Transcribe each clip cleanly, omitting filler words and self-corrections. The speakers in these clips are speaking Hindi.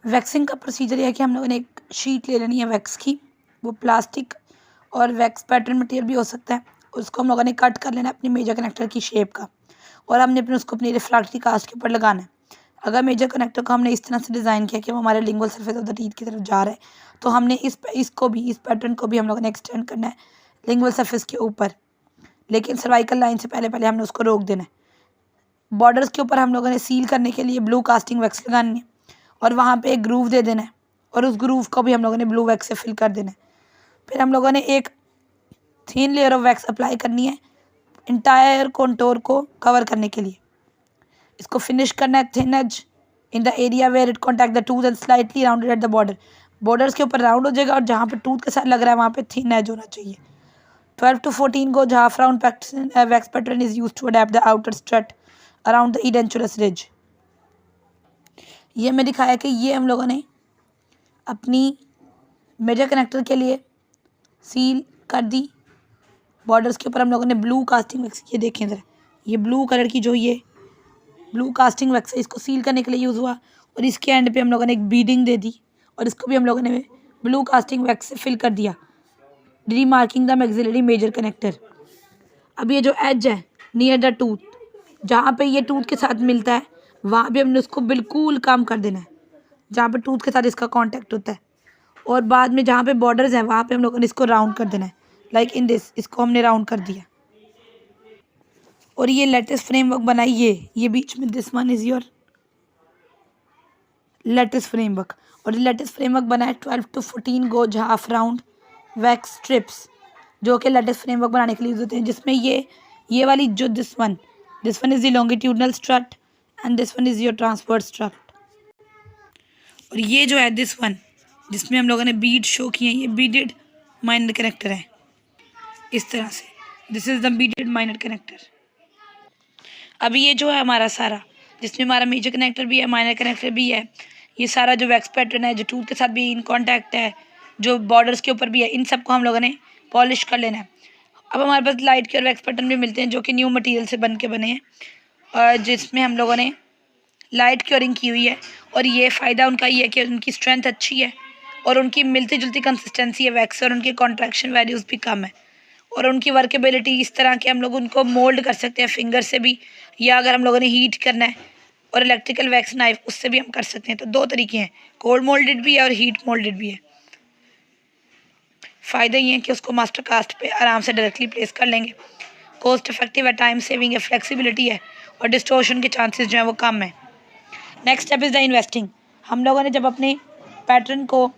वैक्सिंग का प्रोसीजर यह है कि हम लोगों ने एक शीट ले लेनी है वैक्स की, वो प्लास्टिक और वैक्स पैटर्न मटेरियल भी हो सकता है। उसको हम लोगों ने कट कर लेना है अपनी मेजर कनेक्टर की शेप का, और हमने अपने उसको अपनी रिफ्रैक्टरी कास्ट के ऊपर लगाना है। अगर मेजर कनेक्टर को हमने इस तरह से डिज़ाइन किया कि वो हमारे lingual surface of the teeth की तरफ जा रहा है, तो हमने इस पैटर्न को भी हम लोगों ने एक्सटेंड करना है लिंगुअल सरफेस के ऊपर, लेकिन सर्वाइकल लाइन से पहले हमने उसको रोक देना है। बॉर्डर्स के ऊपर हम लोगों ने सील करने के लिए ब्लू कास्टिंग वैक्स लगानी है और वहाँ पे एक ग्रूव दे देना है, और उस ग्रूव को भी हम लोगों ने ब्लू वैक्स से फिल कर देना है। फिर हम लोगों ने एक thin layer of wax apply करनी है इंटायर कॉन्टोर को कवर करने के लिए। इसको फिनिश करना है thin edge in the area where it contact the tooth and slightly rounded at the border. Borders के ऊपर राउंड हो जाएगा और जहाँ पे टूथ के साथ लग रहा है वहाँ पे थिन एज होना चाहिए। 12 to 14 gauge half round wax pattern is use to adapt the outer strut around the edentulous ridge. ये मैं दिखाया कि ये हम लोगों ने अपनी मेजर कनेक्टर के लिए सील कर दी। बॉर्डर्स के ऊपर हम लोगों ने ब्लू कास्टिंग वैक्स, ये देखें ज़रा, ये ब्लू कलर की जो ये ब्लू कास्टिंग वैक्स है, इसको सील करने के लिए यूज़ हुआ, और इसके एंड पे हम लोगों ने एक बीडिंग दे दी और इसको भी हम लोगों ने ब्लू कास्टिंग वैक्स से फिल कर दिया, रीमार्किंग द मैक्सिलरी मेजर कनेक्टर। अब ये जो एज है नियर द टूथ, जहाँ पे ये टूथ के साथ मिलता है वहाँ पे हमने उसको बिल्कुल कम कर देना है, जहाँ पे टूथ के साथ इसका कांटेक्ट होता है, और बाद में जहाँ पे बॉर्डर्स हैं वहाँ पे हम लोगों ने इसको राउंड कर देना है, लाइक इन दिस, इसको हमने राउंड कर दिया। और ये लेटेस्ट फ्रेमवर्क बनाइए, ये बीच में this one is your latest framework, और ये लेटेस्ट फ्रेमवर्क बना है 12 to 14 goes half round wax strips, जो कि लेटेस्ट फ्रेमवर्क बनाने के लिए यूज़ होते हैं, जिसमें ये वाली जो this one is the longitudinal strut and this one is your transverse strut, और ये जो है दिस वन जिसमें हम लोगों ने बीड शो किए हैं, ये बीडेड माइनर कनेक्टर है इस तरह से, this is the beaded minor connector. अभी ये जो है हमारा सारा, जिसमें हमारा मेजर कनेक्टर भी है, माइनर कनेक्टर भी है, ये सारा जो वैक्स पैटर्न है जो टूथ के साथ भी इन कांटेक्ट है, जो बॉर्डर्स के ऊपर भी है, इन सब को हम लोगों ने पॉलिश कर लेना है। अब हमारे पास लाइट के और वैक्स पैटर्न भी मिलते हैं जो कि न्यू मटेरियल से बन के बने हैं, और जिसमें हम लोगों ने लाइट क्योरिंग की हुई है, और ये फ़ायदा उनका ये है कि उनकी स्ट्रेंथ अच्छी है और उनकी मिलती जुलती कंसिस्टेंसी है वैक्स, और उनकी कॉन्ट्रैक्शन वैल्यूज़ भी कम है, और उनकी वर्केबिलिटी इस तरह के हम लोग उनको मोल्ड कर सकते हैं फिंगर से भी, या अगर हम लोगों ने हीट करना है और इलेक्ट्रिकल वैक्स नाइफ उससे भी हम कर सकते हैं। तो दो तरीके हैं, कोल्ड मोल्डेड भी है और हीट मोल्डेड भी है। फ़ायदा ये है कि उसको मास्टर कास्ट पे आराम से डायरेक्टली प्लेस कर लेंगे, कॉस्ट इफेक्टिव है, टाइम सेविंग है, फ्लेक्सिबिलिटी है, और डिस्टोर्शन के चांसेस जो हैं वो कम है। Next step is the investing. हम लोगों ने जब अपने पैटर्न को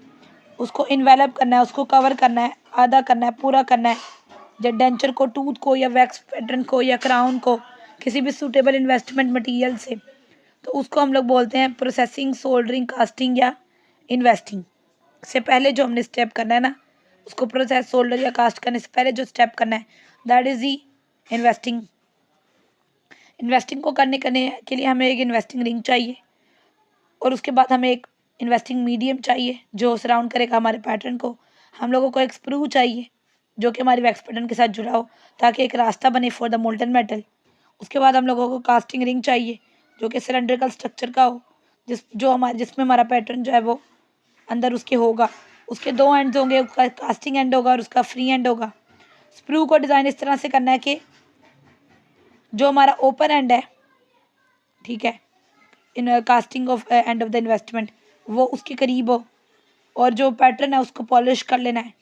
उसको इन्वेलप करना है, उसको कवर करना है, आधा करना है, पूरा करना है, जब डेंचर को, टूथ को, या वैक्स पैटर्न को, या क्राउन को किसी भी सूटेबल इन्वेस्टमेंट मटेरियल से, तो उसको हम लोग बोलते हैं प्रोसेसिंग, सोल्डरिंग, कास्टिंग या इन्वेस्टिंग। से पहले जो हमने स्टेप करना है ना, उसको प्रोसेस, सोल्डर या कास्ट करने से पहले जो स्टेप करना है, that is the investing. Investing को करने के लिए हमें एक इन्वेस्टिंग रिंग चाहिए, और उसके बाद हमें एक इन्वेस्टिंग मीडियम चाहिए जो सराउंड करेगा हमारे पैटर्न को। हम लोगों को एक स्प्रू चाहिए जो कि हमारी वैक्स पैटर्न के साथ जुड़ा हो, ताकि एक रास्ता बने फॉर द मोल्टन मेटल। उसके बाद हम लोगों को कास्टिंग रिंग चाहिए जो कि सिलेंड्रिकल स्ट्रक्चर का हो, जिसमें हमारा पैटर्न जो है वो अंदर उसके होगा। उसके दो एंड्स होंगे, उसका कास्टिंग एंड होगा और उसका फ्री एंड होगा। स्प्रू को डिज़ाइन इस तरह से करना है कि जो हमारा ओपन एंड है, ठीक है, in casting off end of the investment, वो उसके करीब हो, और जो पैटर्न है उसको पॉलिश कर लेना है,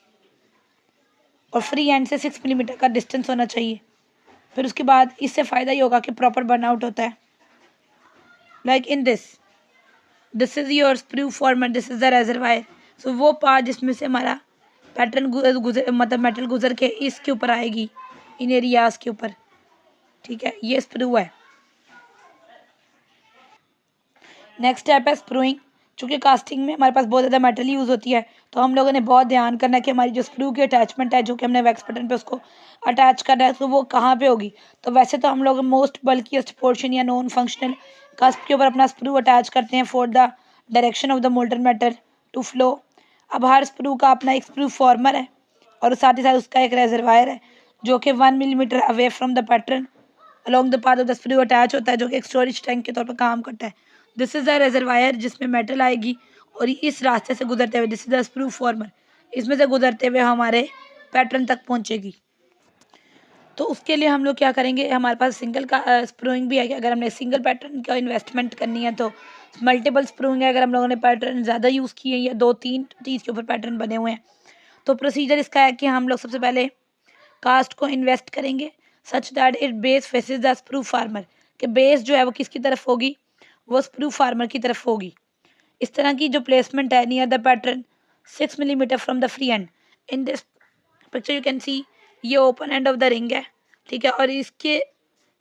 और फ्री एंड से 6 मिलीमीटर का डिस्टेंस होना चाहिए। फिर उसके बाद इससे फ़ायदा ये होगा कि प्रॉपर बर्नआउट होता है, like in this is your sprue format, this is the reservoir. So वो पार्ट जिसमें से हमारा पैटर्न गुजर मतलब मेटल गुजर के इसके ऊपर आएगी, इन एरियाज़ के ऊपर, ठीक है, ये स्प्रू है। नेक्स्ट स्टेप है स्प्रूइंग। चूँकि कास्टिंग में हमारे पास बहुत ज़्यादा मेटल यूज़ होती है, तो हम लोगों ने बहुत ध्यान करना है कि हमारी जो स्क्रू की अटैचमेंट है, जो कि हमने वैक्स पैटर्न पे उसको अटैच करना है, तो वो कहाँ पे होगी। तो वैसे तो हम लोग मोस्ट बल्कीएस्ट पोर्शन या नॉन फंक्शनल कास्ट के ऊपर अपना स्क्रू अटैच करते हैं for the direction of the molten metal to flow. अब हर स्क्रू का अपना एक स्क्रू फॉर्मर है, और साथ ही साथ उसका एक रेजरवायर है जो कि 1 millimetre away from the pattern along the path of the screw attach होता है, जो कि एक स्टोरेज टैंक के तौर पर काम करता है। दिस इज़ द रेजरवायर जिसमें मेटल आएगी, और इस रास्ते से गुजरते हुए, this is the sprue farmer, इसमें से गुजरते हुए हमारे पैटर्न तक पहुंचेगी। तो उसके लिए हम लोग क्या करेंगे, हमारे पास सिंगल का स्प्रूइंग भी है कि अगर हमने सिंगल पैटर्न का इन्वेस्टमेंट करनी है तो मल्टीपल स्प्रूइंग है, अगर हम लोगों ने पैटर्न ज़्यादा यूज़ किए हैं या 2-3 चीज़ के ऊपर पैटर्न बने हुए हैं तो प्रोसीजर इसका है कि हम लोग सबसे पहले कास्ट को इन्वेस्ट करेंगे such that it base faces the sprue farmer, कि बेस जो है वो किसकी तरफ होगी, वो स्प्रू फार्मर की तरफ होगी। इस तरह की जो प्लेसमेंट है near the pattern 6 millimetre from the free end. In this picture you can see ये open end of the ring है, ठीक है, और इसके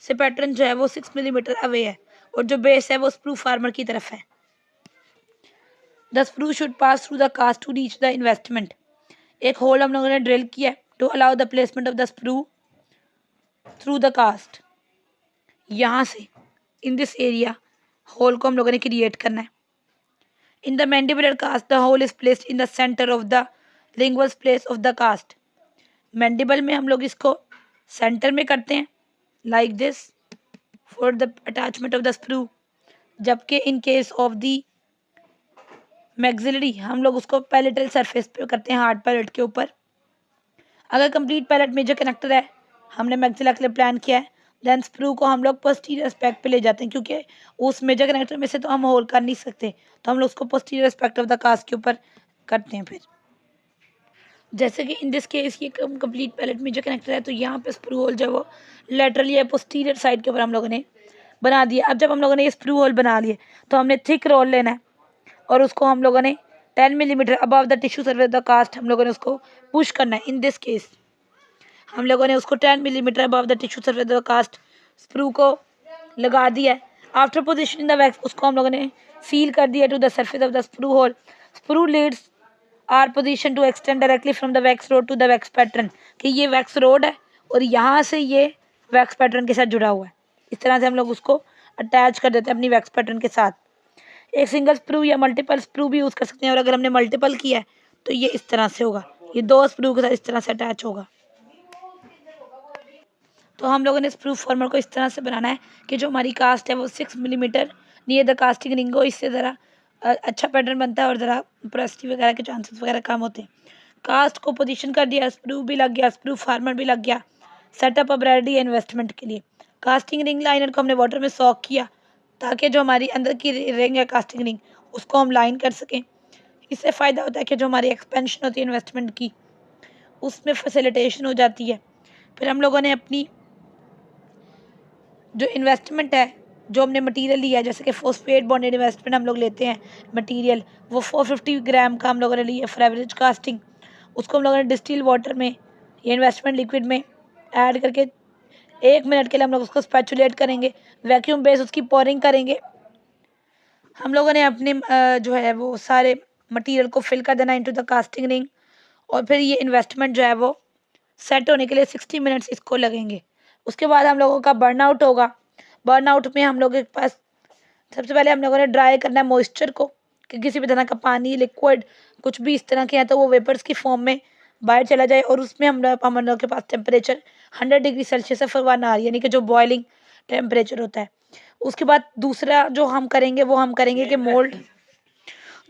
से पैटर्न जो है वो 6 मिलीमीटर अवे है और जो बेस है वो स्प्रू फार्मर की तरफ है। The sprue should pass through the cast to reach the investment. एक होल हम लोगों ने ड्रिल किया to allow the placement of the sprue through the cast. यहाँ से इन दिस एरिया होल को हम लोगों ने क्रिएट करना है। In the mandibular cast the hole is placed in the centre of the lingual place of the cast. Mandible में हम लोग इसको सेंटर में करते हैं like this for the attachment of the sprue, जबकि in case of the maxillary हम लोग उसको पैलेटल सरफेस पे करते हैं, हार्ड पैलेट के ऊपर। अगर कंप्लीट पैलेट मेजर कनेक्टर है, हमने मैक्सिला के लिए प्लान किया है, देन स्प्रू को हम लोग पोस्टीरियर एस्पेक्ट पे ले जाते हैं, क्योंकि उस मेजर कनेक्टर में से तो हम होल कर नहीं सकते, तो हम लोग उसको posterior aspect of the cast के ऊपर करते हैं। फिर जैसे कि इन दिस केस ये कंप्लीट पैलेट मेजर कनेक्टर है, तो यहाँ पे स्प्रू होल जो वो लेटरली या पोस्टीरियर साइड के ऊपर हम लोगों ने बना दिया। अब जब हम लोगों ने ये स्प्रू होल बना लिए तो हमने थिक रोल लेना है और उसको हम लोगों ने 10 millimetre above the tissue surface the cast हम लोगों ने उसको पुश करना है। इन दिस केस हम लोगों ने उसको 10 millimetre above the tissue surface the cast sprue को लगा दिया है। आफ्टर पोजिशन द वैक्स उसको हम लोगों ने सील कर दिया to the surface of the sprue hole. Sprue leads are position to extend directly from the wax rod to the wax pattern, कि ये वैक्स रोड है और यहाँ से ये वैक्स पैटर्न के साथ जुड़ा हुआ है। इस तरह से हम लोग उसको अटैच कर देते हैं अपनी वैक्स पैटर्न के साथ। एक सिंगल स्प्रू या मल्टीपल स्प्रू भी यूज़ कर सकते हैं, और अगर हमने मल्टीपल किया है तो ये इस तरह से होगा, ये 2 स्प्रू के साथ इस तरह से अटैच होगा। तो हम लोगों ने स्प्रू फॉर्मर को इस तरह से बनाना है कि जो हमारी कास्ट है वो 6 millimetre near the casting ring हो, इससे ज़रा अच्छा पैटर्न बनता है और ज़रा प्रेस्टी वगैरह के चांसेस वगैरह कम होते हैं। कास्ट को पोजीशन कर दिया, स्प्रू भी लग गया, स्प्रू फार्मर भी लग गया, सेटअप अब रेडी है इन्वेस्टमेंट के लिए। कास्टिंग रिंग लाइनर को हमने वाटर में सॉक किया ताकि जो हमारी अंदर की रिंग है कास्टिंग रिंग उसको हम लाइन कर सकें। इससे फ़ायदा होता है कि जो हमारी एक्सपेंशन होती है इन्वेस्टमेंट की उसमें फैसिलिटेशन हो जाती है। फिर हम लोगों ने अपनी जो इन्वेस्टमेंट है, जो हमने मटेरियल लिया है, जैसे कि फॉस्फेट बॉन्डेड इन्वेस्टमेंट हम लोग लेते हैं मटेरियल, वो 450 ग्राम का हम लोगों ने लिया फॉर एवरेज कास्टिंग। उसको हम लोगों ने डिस्टिल वाटर में या इन्वेस्टमेंट लिक्विड में ऐड करके 1 मिनट के लिए हम लोग उसको स्पैचुलेट करेंगे, वैक्यूम बेस उसकी पोरिंग करेंगे। हम लोगों ने अपने जो है वो सारे मटेरियल को फिल कर देना इनटू द कास्टिंग रिंग, और फिर ये इन्वेस्टमेंट जो है वो सेट होने के लिए 60 मिनट्स इसको लगेंगे। उसके बाद हम लोगों का बर्नआउट होगा। बर्नआउट में हम लोगों के पास सबसे पहले हम लोगों ने ड्राई करना है मॉइस्चर को, कि किसी भी तरह का पानी लिक्विड कुछ भी इस तरह के हैं तो वो वेपर्स की फॉर्म में बाहर चला जाए, और उसमें हम लोगों के पास temperature 100 degree Celsius for 1 hour, यानी कि जो बॉइलिंग टेम्परेचर होता है। उसके बाद दूसरा जो हम करेंगे वो हम करेंगे कि मोल्ड,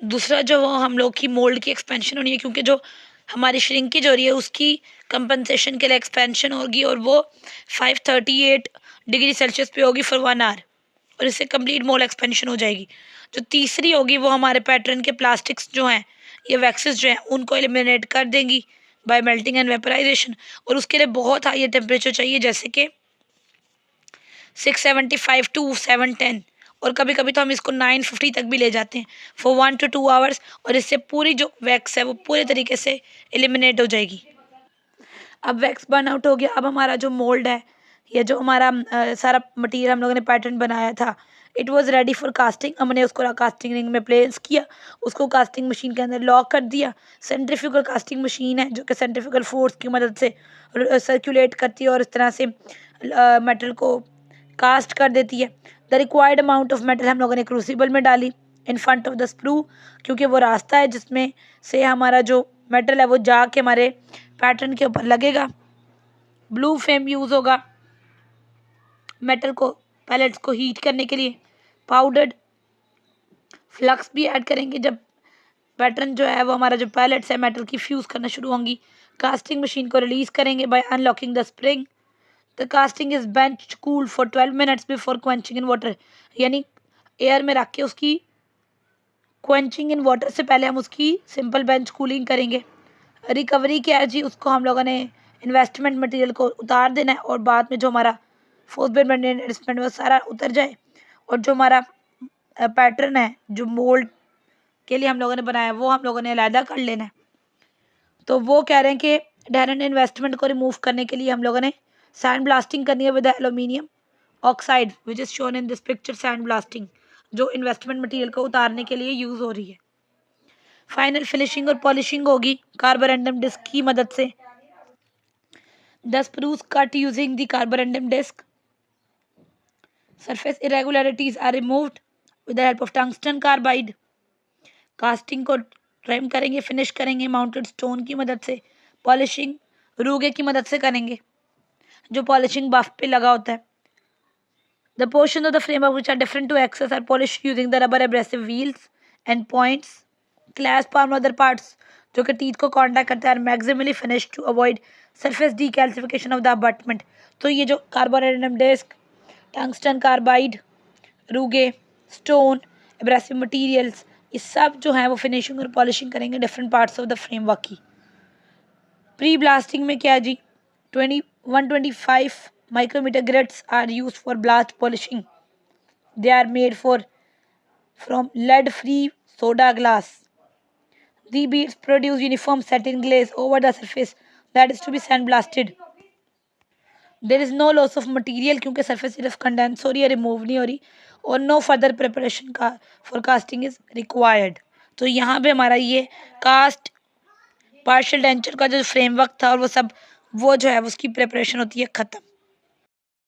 दूसरा जो हम लोग की मोल्ड की एक्सपेंशन होनी है, क्योंकि जो हमारी श्रिंकेज हो रही है उसकी कंपनसेशन के लिए एक्सपेंशन होगी, और वो 538 डिग्री सेल्सियस पे होगी फॉर 1 आवर, और इससे कंप्लीट मोल्ड एक्सपेंशन हो जाएगी। जो तीसरी होगी वो हमारे पैटर्न के प्लास्टिक्स जो हैं, ये वैक्सेस जो हैं उनको एलिमिनेट कर देंगी बाय मेल्टिंग एंड वेपराइजेशन, और उसके लिए बहुत हाई टेम्परेचर चाहिए, जैसे कि 675 टू 710, और कभी कभी तो हम इसको 950 तक भी ले जाते हैं फॉर 1 to 2 आवर्स, और इससे पूरी जो वैक्स है वो पूरे तरीके से एलिमिनेट हो जाएगी। अब वैक्स बर्न आउट हो गया। अब हमारा जो मोल्ड है या जो हमारा सारा मटेरियल हम लोगों ने पैटर्न बनाया था, it was ready for casting. हमने उसको कास्टिंग रिंग में प्लेस किया, उसको कास्टिंग मशीन के अंदर लॉक कर दिया। सेंट्रीफ्यूगल कास्टिंग मशीन है जो कि सेंट्रीफ्यूगल फोर्स की मदद से सर्कुलेट करती है और इस तरह से मेटल को कास्ट कर देती है। The required amount of metal हम लोगों ने क्रूसिबल में डाली in front of the sprue, क्योंकि वो रास्ता है जिसमें से हमारा जो मेटल है वो जाके हमारे पैटर्न के ऊपर लगेगा। ब्लू फ्लेम यूज़ होगा मेटल को पैलेट्स को हीट करने के लिए। पाउडर्ड फ्लक्स भी ऐड करेंगे जब पैटर्न जो है वो हमारा जो पैलेट्स है मेटल की फ्यूज़ करना शुरू होंगी। कास्टिंग मशीन को रिलीज़ करेंगे by unlocking the spring. The casting is bench cool for 12 minutes before quenching in water, यानी एयर में रख के उसकी क्वेंचिंग इन वाटर से पहले हम उसकी सिंपल बेंच कूलिंग करेंगे। रिकवरी क्या है जी, उसको हम लोगों ने इन्वेस्टमेंट मटेरियल को उतार देना है और बाद में जो हमारा फोर्थ बेड इन्वेस्टमेंट वो सारा उतर जाए और जो हमारा पैटर्न है जो मोल्ड के लिए हम लोगों ने बनाया है वो हम लोगों ने अलहदा कर लेना है। तो वो कह रहे हैं कि डायरेक्ट इन्वेस्टमेंट को रिमूव करने के लिए हम लोगों ने सैंड ब्लास्टिंग करनी है with aluminium oxide which is shown in this picture. Sand blasting जो इन्वेस्टमेंट मटेरियल को उतारने के लिए यूज़ हो रही है। फाइनल फिनिशिंग और पॉलिशिंग होगी कार्बोरेंडम डिस्क की मदद से। The sprues cut using the carborundum disc, surface irregularities are removed with the help of tungsten carbide. Casting को ट्रिम करेंगे, फिनिश करेंगे माउंटेड स्टोन की मदद से। पॉलिशिंग रूगे की मदद से करेंगे जो पॉलिशिंग बफ पे लगा होता है। The portions of the framework which are different to axis are polished using the rubber abrasive wheels and points. Clasp arm other parts जो कि टीथ को कॉन्टैक्ट करते हैं are maximally finished to avoid surface decalcification of the abutment। तो ये जो carborundum disc, tungsten carbide, rouge, stone, abrasive materials, ये सब जो हैं वो फिनिशिंग और पॉलिशिंग करेंगे different parts of the framework की। प्री ब्लास्टिंग में क्या है जी, 125 micrometer grits are used for blast polishing. They are made from lead-free soda glass. The beads produce uniform satin glaze over the surface that is to be sandblasted. There is no loss of material क्योंकि surface सिर्फ condense हो रही है, रिमूव नहीं हो रही, और no further preparation का for casting is required। तो यहाँ पे हमारा ये कास्ट पार्शियल डेंचर का जो फ्रेमवर्क था और वो सब वो जो है उसकी प्रिपरेशन होती है ख़त्म।